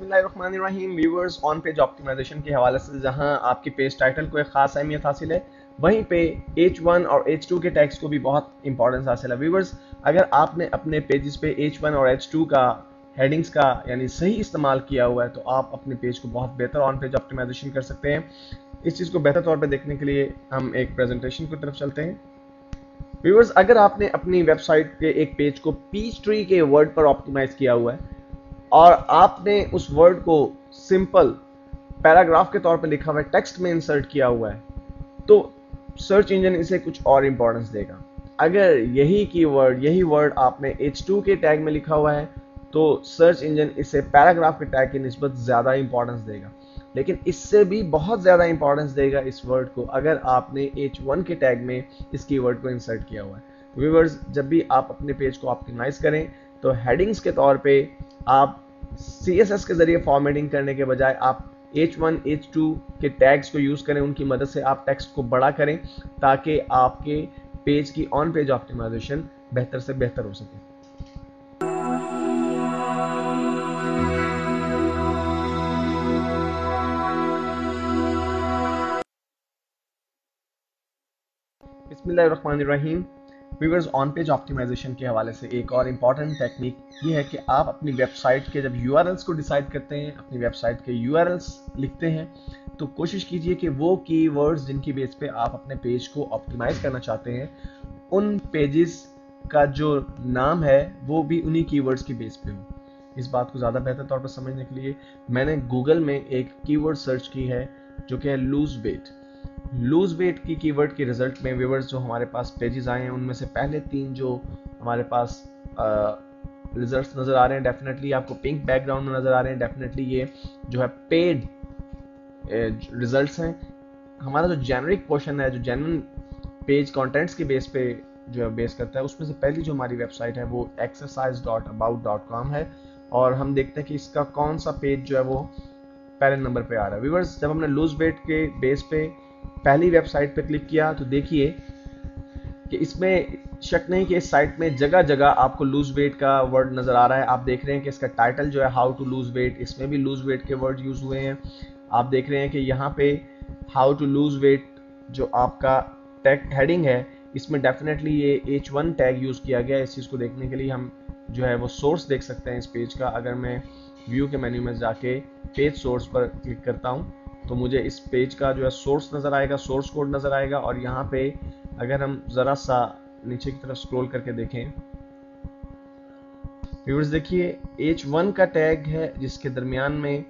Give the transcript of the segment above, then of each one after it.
बिस्मिल्लाहिर्रहमानिर्रहीम। Viewers, on page optimisation के हवाले से जहां आपके पेज टाइटल को एक खास अहमियत हासिल है, वहीं पे H1 और H2 के टैग्स को भी बहुत इंपॉर्टेंस हासिल है। व्यूअर्स, अगर आपने अपने पेजेस पे H1 और H2 का हेडिंग्स का यानी सही इस्तेमाल किया हुआ है, तो आप अपने पेज को बहुत बेहतर ऑन पेज ऑप्टिमाइजेशन कर सकते हैं। इस चीज़ को बेहतर तौर पर देखने के लिए हम एक प्रेजेंटेशन की तरफ चलते हैं। व्यूअर्स, अगर आपने अपनी वेबसाइट के एक पेज को पीच ट्री के वर्ड पर ऑप्टिमाइज किया हुआ है और आपने उस वर्ड को सिंपल पैराग्राफ के तौर पर लिखा हुआ है, टेक्स्ट में इंसर्ट किया हुआ है, तो सर्च इंजन इसे कुछ और इंपॉर्टेंस देगा। अगर यही वर्ड आपने H2 के टैग में लिखा हुआ है, तो सर्च इंजन इसे पैराग्राफ के टैग की निस्बत ज़्यादा इंपॉर्टेंस देगा। लेकिन इससे भी बहुत ज़्यादा इंपॉर्टेंस देगा इस वर्ड को अगर आपने H1 के टैग में इस कीवर्ड को इंसर्ट किया हुआ है। व्यूअर्स, जब भी आप अपने पेज को ऑप्टिमाइज करें, तो हेडिंग्स के तौर पे आप CSS के जरिए फॉर्मेटिंग करने के बजाय आप H1, H2 के टैग्स को यूज़ करें। उनकी मदद से आप टेक्स्ट को बड़ा करें ताकि आपके पेज की ऑन पेज ऑप्टिमाइजेशन बेहतर से बेहतर हो सके। बिस्मिल्लाहिर्रहमानिर्रहीम। व्यूअर्स, ऑन पेज ऑप्टिमाइजेशन के हवाले से एक और इम्पॉर्टेंट टेक्निक ये है कि आप अपनी वेबसाइट के जब URLs को डिसाइड करते हैं, अपनी वेबसाइट के URLs लिखते हैं, तो कोशिश कीजिए कि वो कीवर्ड्स जिनकी बेस पे आप अपने पेज को ऑप्टिमाइज करना चाहते हैं, उन पेजेस का जो नाम है वो भी उन्हीं कीवर्ड्स की बेस पे हो। इस बात को ज़्यादा बेहतर तौर पर समझने के लिए मैंने गूगल में एक कीवर्ड सर्च की है जो कि है लूज वेट की कीवर्ड के रिजल्ट में व्यूअर्स जो हमारे पास पेजेस आए हैं, उनमें से पहले 3 जो हमारे पास रिजल्ट्स नज़र आ रहे हैं, डेफिनेटली आपको पिंक बैकग्राउंड में नज़र आ रहे हैं, डेफिनेटली ये जो है पेड रिजल्ट्स हैं। हमारा जो जेनरिक पोर्शन है, जो जेन्युइन पेज कंटेंट्स के बेस पे जो है बेस करता है, उसमें से पहली जो हमारी वेबसाइट है वो exercise.about.com है और हम देखते हैं कि इसका कौन सा पेज जो है वो पहले नंबर पे आ रहा है। व्यूअर्स, जब हमने लूज वेट के बेस पे पहली वेबसाइट पे क्लिक किया तो देखिए कि इसमें शक नहीं कि इस साइट में जगह जगह आपको लूज वेट का वर्ड नज़र आ रहा है। आप देख रहे हैं कि इसका टाइटल जो है हाउ टू लूज वेट, इसमें भी लूज वेट के वर्ड यूज़ हुए हैं। आप देख रहे हैं कि यहाँ पे हाउ टू लूज वेट जो आपका टैग हेडिंग है, इसमें डेफिनेटली ये H1 टैग यूज़ किया गया है। इस चीज़ को देखने के लिए हम जो है वो सोर्स देख सकते हैं इस पेज का। अगर मैं व्यू के मेन्यू में जाके पेज सोर्स पर क्लिक करता हूँ तो मुझे इस पेज का जो है सोर्स नज़र आएगा, सोर्स कोड नज़र आएगा। और यहाँ पे अगर हम ज़रा सा नीचे की तरफ स्क्रॉल करके देखें, व्यूअर्स देखिए H1 का टैग है जिसके दरमियान में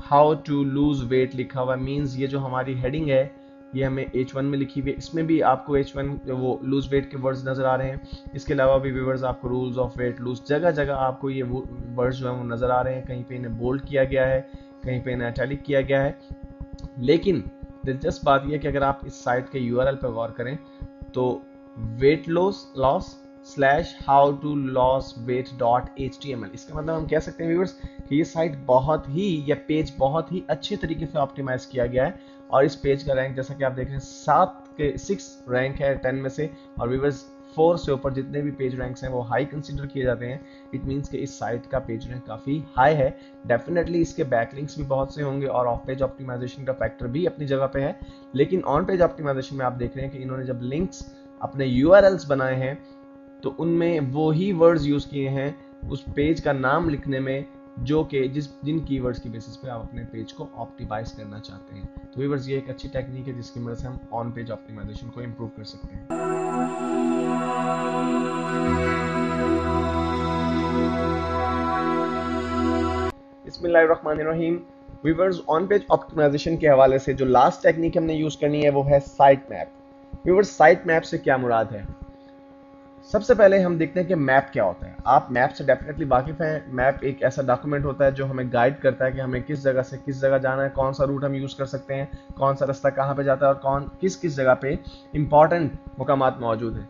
हाउ टू लूज वेट लिखा हुआ, मीन्स ये जो हमारी हेडिंग है ये हमें H1 में लिखी हुई है। इसमें भी आपको H1 वो लूज वेट के वर्ड्स नज़र आ रहे हैं। इसके अलावा भी व्यूअर्स आपको रूल्स ऑफ वेट लूज जगह जगह आपको ये वर्ड्स जो है वो नज़र आ रहे हैं। कहीं पे इन्हें बोल्ड किया गया है, कहीं पे इन्हें इटैलिक किया गया है। लेकिन दिलचस्प बात यह है कि अगर आप इस साइट के URL पर गौर करें तो weight loss / how to lose weight.html, इसका मतलब हम कह सकते हैं व्यूअर्स कि ये साइट या पेज बहुत ही अच्छे तरीके से ऑप्टिमाइज किया गया है। और इस पेज का रैंक जैसा कि आप देख रहे हैं 6 रैंक है 10 में से, और व्यूअर्स 4 से ऊपर जितने भी पेज रैंक्स हैं वो हाई कंसीडर किए जाते हैं। इट मीन्स कि इस साइट का पेज रैंक काफ़ी हाई है। डेफिनेटली इसके बैकलिंक्स भी बहुत से होंगे और ऑफ पेज ऑप्टिमाइजेशन का फैक्टर भी अपनी जगह पे है। लेकिन ऑन पेज ऑप्टिमाइजेशन में आप देख रहे हैं कि इन्होंने जब लिंक्स अपने URLs बनाए हैं तो उनमें वो ही वर्ड्स यूज़ किए हैं उस पेज का नाम लिखने में जो कि जिन कीवर्ड्स की बेसिस पे आप अपने पेज को ऑप्टिमाइज करना चाहते हैं। तो व्यूअर्स, ये एक अच्छी टेक्निक है जिसकी मदद से हम ऑन पेज ऑप्टिमाइजेशन को इम्प्रूव कर सकते हैं। बिस्मिल्लाहिर्रहमानिर्रहीम। व्यूअर्स, ऑन पेज ऑप्टिमाइजेशन के हवाले से जो लास्ट टेक्निक हमने यूज़ करनी है वो है site map. Viewers, site map से क्या मुराद है? सबसे पहले हम देखते हैं कि मैप क्या होता है। आप मैप से डेफिनेटली वाकिफ़ हैं। मैप एक ऐसा डॉक्यूमेंट होता है जो हमें गाइड करता है कि हमें किस जगह से किस जगह जाना है, कौन सा रूट हम यूज़ कर सकते हैं, कौन सा रास्ता कहाँ पे जाता है और कौन किस जगह पे इंपॉर्टेंट मुकामात मौजूद हैं।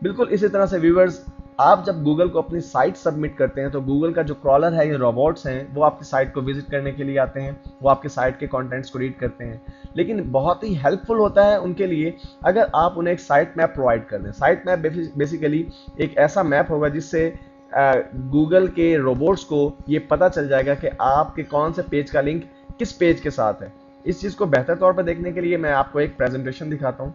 बिल्कुल इसी तरह से व्यूअर्स, आप जब गूगल को अपनी साइट सबमिट करते हैं तो गूगल का जो क्रॉलर है, ये रोबोट्स हैं, वो आपकी साइट को विजिट करने के लिए आते हैं, वो आपके साइट के कंटेंट्स को रीड करते हैं। लेकिन बहुत ही हेल्पफुल होता है उनके लिए अगर आप उन्हें एक साइट मैप प्रोवाइड कर दें। साइट मैप बेसिकली एक ऐसा मैप होगा जिससे गूगल के रोबोट्स को ये पता चल जाएगा कि आपके कौन से पेज का लिंक किस पेज के साथ है। इस चीज को बेहतर तौर पर देखने के लिए मैं आपको एक प्रेजेंटेशन दिखाता हूँ।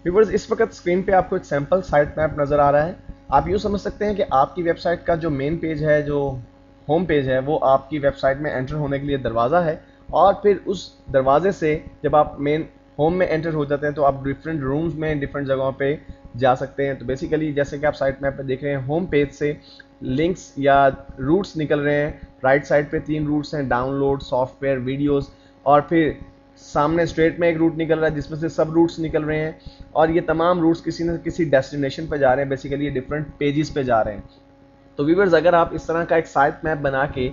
व्यूअर्स, इस वक्त स्क्रीन पे आपको एक सैंपल साइट मैप नजर आ रहा है। आप यूँ समझ सकते हैं कि आपकी वेबसाइट का जो मेन पेज है, जो होम पेज है, वो आपकी वेबसाइट में एंटर होने के लिए दरवाज़ा है, और फिर उस दरवाजे से जब आप मेन होम में एंटर हो जाते हैं तो आप डिफरेंट रूम्स में डिफरेंट जगहों पे जा सकते हैं। तो बेसिकली जैसे कि आप साइट मैप पे देख रहे हैं, होम पेज से लिंक्स या रूट्स निकल रहे हैं। राइट साइड पे 3 रूट्स हैं, डाउनलोड, सॉफ्टवेयर, वीडियोस, और फिर सामने स्ट्रेट में एक रूट निकल रहा है जिसमें से सब रूट्स निकल रहे हैं, और ये तमाम रूट्स किसी न किसी डेस्टिनेशन पे जा रहे हैं, बेसिकली ये डिफरेंट पेजेस पे जा रहे हैं। तो व्यूअर्स, अगर आप इस तरह का एक साइट मैप बना के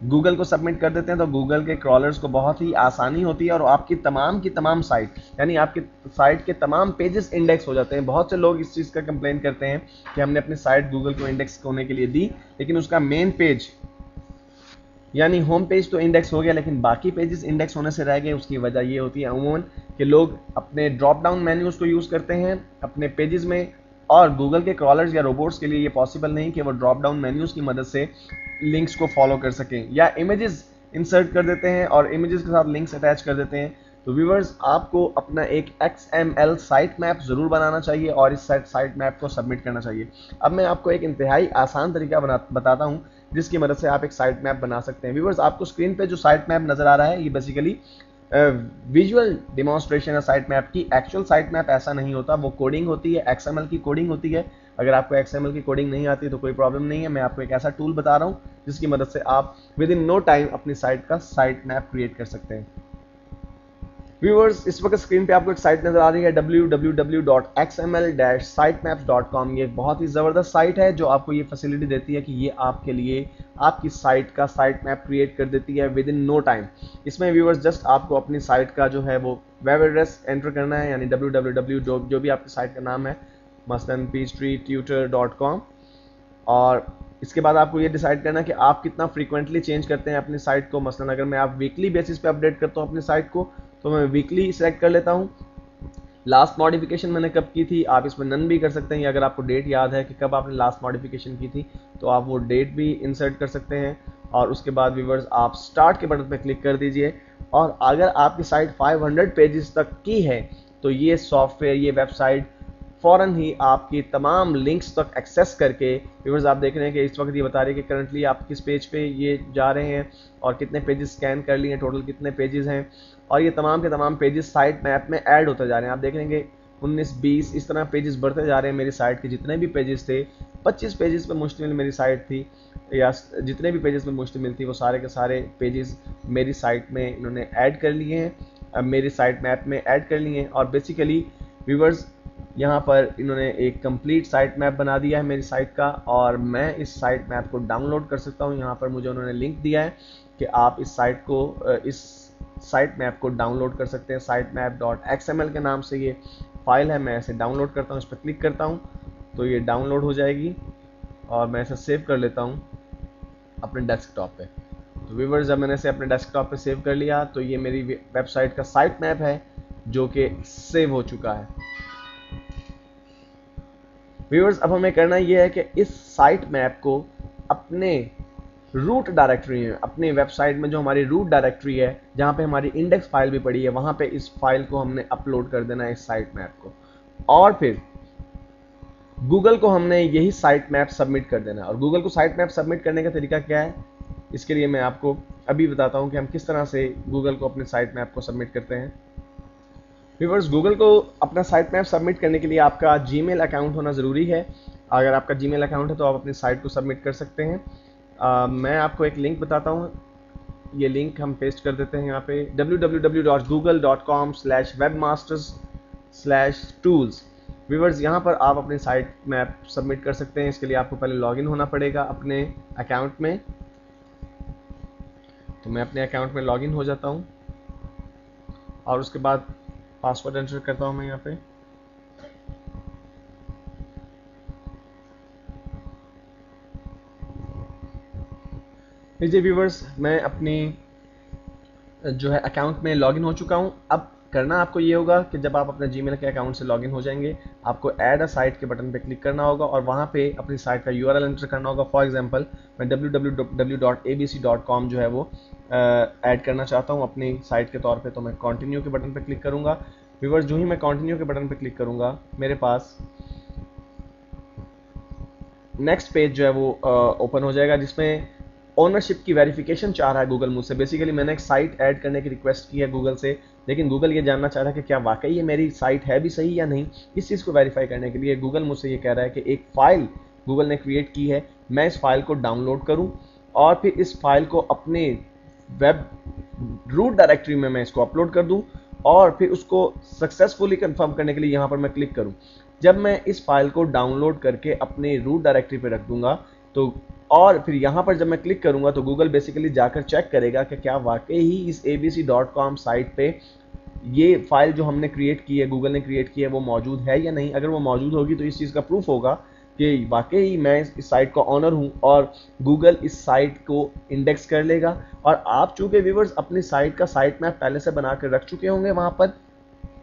गूगल को सबमिट कर देते हैं तो गूगल के क्रॉलर्स को बहुत ही आसानी होती है और आपकी तमाम की तमाम साइट, यानी आपकी साइट के तमाम पेजेस इंडेक्स हो जाते हैं। बहुत से लोग इस चीज़ का कंप्लेन करते हैं कि हमने अपनी साइट गूगल को इंडेक्स होने के लिए दी, लेकिन उसका मेन पेज यानी होम पेज तो इंडेक्स हो गया, लेकिन बाकी पेजेस इंडेक्स होने से रह गए। उसकी वजह ये होती है अमूमन कि लोग अपने ड्रॉप डाउन मेन्यूज को यूज़ करते हैं अपने पेजेस में, और गूगल के क्रॉलर्स या रोबोट्स के लिए ये पॉसिबल नहीं कि वो ड्रॉप डाउन मेन्यूज की मदद से लिंक्स को फॉलो कर सकें, या इमेजेस इंसर्ट कर देते हैं और इमेजेस के साथ लिंक्स अटैच कर देते हैं। तो व्यूअर्स, आपको अपना एक XML साइट मैप ज़रूर बनाना चाहिए और इस साइट मैप को सबमिट करना चाहिए। अब मैं आपको एक इंतहाई आसान तरीका बताता हूँ जिसकी मदद से आप एक साइट मैप बना सकते हैं। व्यूअर्स, आपको स्क्रीन पे जो साइट मैप नज़र आ रहा है, ये बेसिकली विजुअल डिमॉन्स्ट्रेशन है साइट मैप की। एक्चुअल साइट मैप ऐसा नहीं होता, वो कोडिंग होती है, XML की कोडिंग होती है। अगर आपको XML की कोडिंग नहीं आती तो कोई प्रॉब्लम नहीं है, मैं आपको एक ऐसा टूल बता रहा हूँ जिसकी मदद से आप विद इन नो टाइम अपनी साइट का साइट मैप क्रिएट कर सकते हैं। व्यूअर्स, इस वक्त स्क्रीन पे आपको एक साइट नजर आ रही है www.xml-sitemaps.com। ये एक बहुत ही ज़बरदस्त साइट है जो आपको ये फैसिलिटी देती है कि ये आपके लिए आपकी साइट का साइट मैप क्रिएट कर देती है विद इन नो टाइम। इसमें व्यूअर्स जस्ट आपको अपनी साइट का जो है वो वेब एड्रेस एंटर करना है, यानी www जो भी आपकी साइट का नाम है, मसलन peachtree-tutor.com, और इसके बाद आपको ये डिसाइड करना है कि आप कितना फ्रीक्वेंटली चेंज करते हैं अपनी साइट को। मसलन अगर मैं आप वीकली बेसिस पे अपडेट करता हूँ अपनी साइट को तो मैं वीकली सेलेक्ट कर लेता हूँ। लास्ट मॉडिफिकेशन मैंने कब की थी आप इसमें नन भी कर सकते हैं, अगर आपको डेट याद है कि कब आपने लास्ट मॉडिफिकेशन की थी तो आप वो डेट भी इंसर्ट कर सकते हैं। और उसके बाद व्यूअर्स, आप स्टार्ट के बटन पर क्लिक कर दीजिए, और अगर आपकी साइट 500 पेजेस तक की है तो ये सॉफ्टवेयर, ये वेबसाइट फ़ौरन ही आपकी तमाम लिंक्स तक एक्सेस करके, व्यूअर्स आप देख रहे हैं कि इस वक्त ये बता रही है कि करंटली आप किस पेज पे ये जा रहे हैं और कितने पेजेस स्कैन कर लिए हैं, टोटल कितने पेजेस हैं, और ये तमाम के तमाम पेजेस साइट मैप में ऐड होते जा रहे हैं। आप देख रहे हैं कि 19, 20 इस तरह पेजेस बढ़ते जा रहे हैं। मेरी साइट के जितने भी पेजेस थे, 25 पेजेस पे मुश्तमिल मेरी साइट थी, या जितने भी पेजेस में मुश्तमिल थी वो सारे के सारे पेजेस मेरी साइट में इन्होंने ऐड कर लिए हैं, मेरी साइट मैप में ऐड कर लिए हैं। और बेसिकली व्यूअर्स, यहाँ पर इन्होंने एक कंप्लीट साइट मैप बना दिया है मेरी साइट का, और मैं इस साइट मैप को डाउनलोड कर सकता हूँ। यहाँ पर मुझे उन्होंने लिंक दिया है कि आप इस साइट मैप को डाउनलोड कर सकते हैं। sitemap.xml के नाम से ये फाइल है, मैं इसे डाउनलोड करता हूँ, इस पर क्लिक करता हूँ तो ये डाउनलोड हो जाएगी और मैं इसे सेव कर लेता हूँ अपने डेस्कटॉप पे। तो व्यूअर्स, जब मैंने इसे अपने डेस्कटॉप पे सेव कर लिया तो ये मेरी वेबसाइट का साइट मैप है जो कि सेव हो चुका है। व्यूअर्स, अब हमें करना यह है कि इस साइट मैप को अपने रूट डायरेक्टरी में, अपने वेबसाइट में जो हमारी रूट डायरेक्टरी है जहाँ पे हमारी इंडेक्स फाइल भी पड़ी है, वहाँ पे इस फाइल को हमने अपलोड कर देना है, इस साइट मैप को, और फिर गूगल को हमने यही साइट मैप सबमिट कर देना है। और गूगल को साइट मैप सबमिट करने का तरीका क्या है, इसके लिए मैं आपको अभी बताता हूँ कि हम किस तरह से गूगल को अपने साइट मैप को सबमिट करते हैं। व्यूअर्स, गूगल को अपना साइट मैप सबमिट करने के लिए आपका जीमेल अकाउंट होना ज़रूरी है। अगर आपका जीमेल अकाउंट है तो आप अपनी साइट को सबमिट कर सकते हैं। मैं आपको एक लिंक बताता हूँ, ये लिंक हम पेस्ट कर देते हैं यहाँ पे www.google.com/webmasters/tools। व्यूअर्स, यहाँ पर आप अपनी साइट मैप सबमिट कर सकते हैं। इसके लिए आपको पहले लॉगिन होना पड़ेगा अपने अकाउंट में। तो मैं अपने अकाउंट में लॉगिन हो जाता हूँ और उसके बाद पासवर्ड एंटर करता हूँ मैं यहाँ पे। लीजिए व्यूवर्स, मैं अपनी जो है अकाउंट में लॉगिन हो चुका हूँ। अब करना आपको ये होगा कि जब आप अपने जीमेल के अकाउंट से लॉगिन हो जाएंगे, आपको ऐड अ साइट के बटन पे क्लिक करना होगा और वहाँ पे अपनी साइट का यूआरएल एंटर करना होगा। फॉर एग्जांपल मैं www.abc.com जो है वो ऐड करना चाहता हूँ अपनी साइट के तौर पे, तो मैं कंटिन्यू के बटन पे क्लिक करूँगा। व्यूअर्स, जो ही मैं कंटिन्यू के बटन पे क्लिक करूँगा, मेरे पास नेक्स्ट पेज जो है वो ओपन हो जाएगा, जिसमें ओनरशिप की वेरिफिकेशन चाह रहा है गूगल मुझसे। बेसिकली मैंने एक साइट ऐड करने की रिक्वेस्ट की है गूगल से, लेकिन गूगल ये जानना चाह रहा है कि क्या वाकई ये मेरी साइट है भी सही या नहीं। इस चीज़ को वेरीफाई करने के लिए गूगल मुझसे ये कह रहा है कि एक फाइल गूगल ने क्रिएट की है, मैं इस फाइल को डाउनलोड करूं और फिर इस फाइल को अपने वेब रूट डायरेक्टरी में मैं इसको अपलोड कर दूं और फिर उसको सक्सेसफुली कंफर्म करने के लिए यहाँ पर मैं क्लिक करूं। जब मैं इस फाइल को डाउनलोड करके अपने रूट डायरेक्टरी पे रख दूंगा तो और फिर यहाँ पर जब मैं क्लिक करूंगा तो गूगल बेसिकली जाकर चेक करेगा कि क्या वाकई ही इस abc.com साइट पे ये फाइल जो हमने क्रिएट की है, गूगल ने क्रिएट की है, वो मौजूद है या नहीं। अगर वो मौजूद होगी तो इस चीज़ का प्रूफ होगा कि वाकई मैं इस साइट का ऑनर हूं और गूगल इस साइट को इंडेक्स कर लेगा। और आप चूंकि व्यूअर्स अपनी साइट का साइट मैप पहले से बना कर रख चुके होंगे वहां पर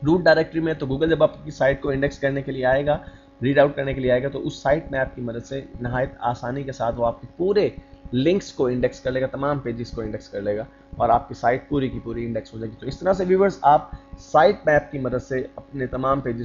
रूट डायरेक्टरी में, तो गूगल जब आपकी साइट को इंडेक्स करने के लिए आएगा, रीड आउट करने के लिए आएगा, तो उस साइट मैप की मदद से नहायत आसानी के साथ वो आपके पूरे लिंक्स को इंडेक्स कर लेगा, तमाम पेजेस को इंडेक्स कर लेगा और आपकी साइट पूरी की पूरी इंडेक्स हो जाएगी। तो इस तरह से व्यूअर्स आप साइट मैप की मदद से अपने तमाम पेजेस